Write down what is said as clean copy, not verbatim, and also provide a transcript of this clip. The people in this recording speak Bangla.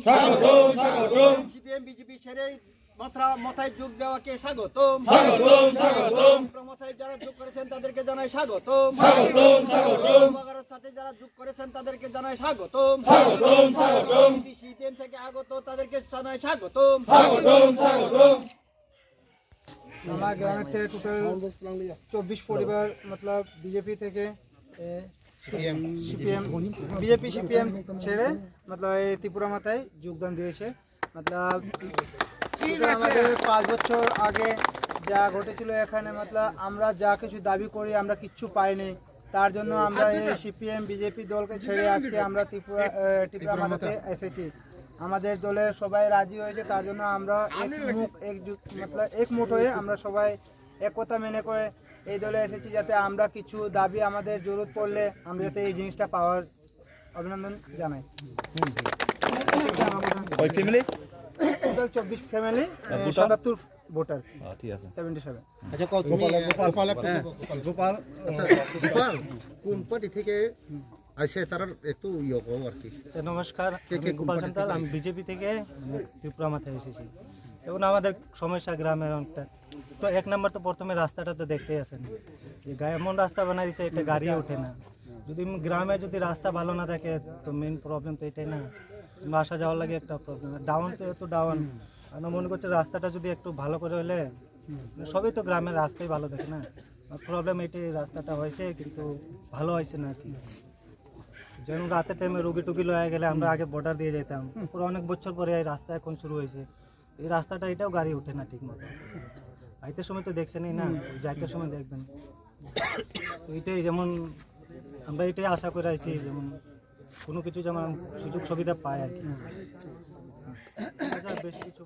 স্বাগতম স্বাগতম সিপিএম বিজেপি ছেড়ে মাথায় যোগ দেওয়াকে স্বাগতম স্বাগতম স্বাগতম মাথায় যারা যোগ করেছেন তাদেরকে জানাই স্বাগতম স্বাগতম স্বাগতম বাগানের সাথে যারা যোগ করেছেন তাদেরকে জানাই স্বাগতম স্বাগতম স্বাগতম সিপিএম থেকে আগত তাদেরকে জানাই স্বাগতম স্বাগতম স্বাগতম আমার গ্রামের থেকে টোটাল 24 পরিবার মতলব বিজেপি থেকে সিপিএম বিজেপি সিপিএম ছেড়ে মতলব এই ত্রিপুরা মাথায় যোগদান দিয়েছে মতলব আমাদের 5 বছর আগে যা ঘটেছিল এখানে মতলব আমরা যা কিছু দাবি করি আমরা কিচ্ছু পাইনি তার জন্য আমরা এই সিপিএম বিজেপি দলকে ছেড়ে আজকে আমরা ত্রিপুরা মাথাতে এসেছি আমাদের দলের সবাই রাজি হয়েছে তার জন্য আমরা একমুট হয়ে আমরা সবাই একতা মেনে করে এই দলে এসেছি যাতে আমরা কিছু দাবি আমাদের জরুরত পড়লে আমরা যাতে এই জিনিসটা পাওয়ার অভিনন্দন জানাই। কয় ফ্যামিলি? 24 family 77 voter. ঠিক আছে 77। আচ্ছা গোপাল আচ্ছা গোপাল কোন পার্টি থেকে আইসে তার একটু ইয়ে কও আর কি। নমস্কার, গোপাল সান্তাল, আমি বিজেপি থেকে ত্রিপুরা মাথায় এসেছি। এবং আমাদের সমস্যা গ্রামের অনেকটা তো 1 নম্বর তো প্রথমে রাস্তাটা তো দেখতেই আছেন, এমন রাস্তা বানাই দিচ্ছে এটা গাড়ি ওঠে না। যদি গ্রামে যদি রাস্তা ভালো না থাকে তো মেন প্রবলেম তো এটাই না, আসা যাওয়ার লাগে একটা প্রবলেম। ডাউন তো এত ডাউন, আমরা মনে করছি রাস্তাটা যদি একটু ভালো করে হলে, সবই তো গ্রামের রাস্তাই ভালো দেখে না, প্রবলেম এটাই রাস্তাটা হয়েছে কিন্তু ভালো হয়েছে না আর কি। যেমন রাতের টাইমে রুগী টুগি লয়ে গেলে আমরা আগে বর্ডার দিয়ে যেতাম, পুরো অনেক বছর পরে এই রাস্তা এখন শুরু হয়েছে। এই রাস্তাটা এটাও গাড়ি ওঠে না ঠিক মতো, আইতের সময় তো দেখছেনই না, যাইতের সময় দেখবেন। তো এটাই যেমন আমরা এটাই আশা করে আইছি, যেমন কোনো কিছু যেমন সুযোগ সুবিধা পায় আর কি, বেশ কিছু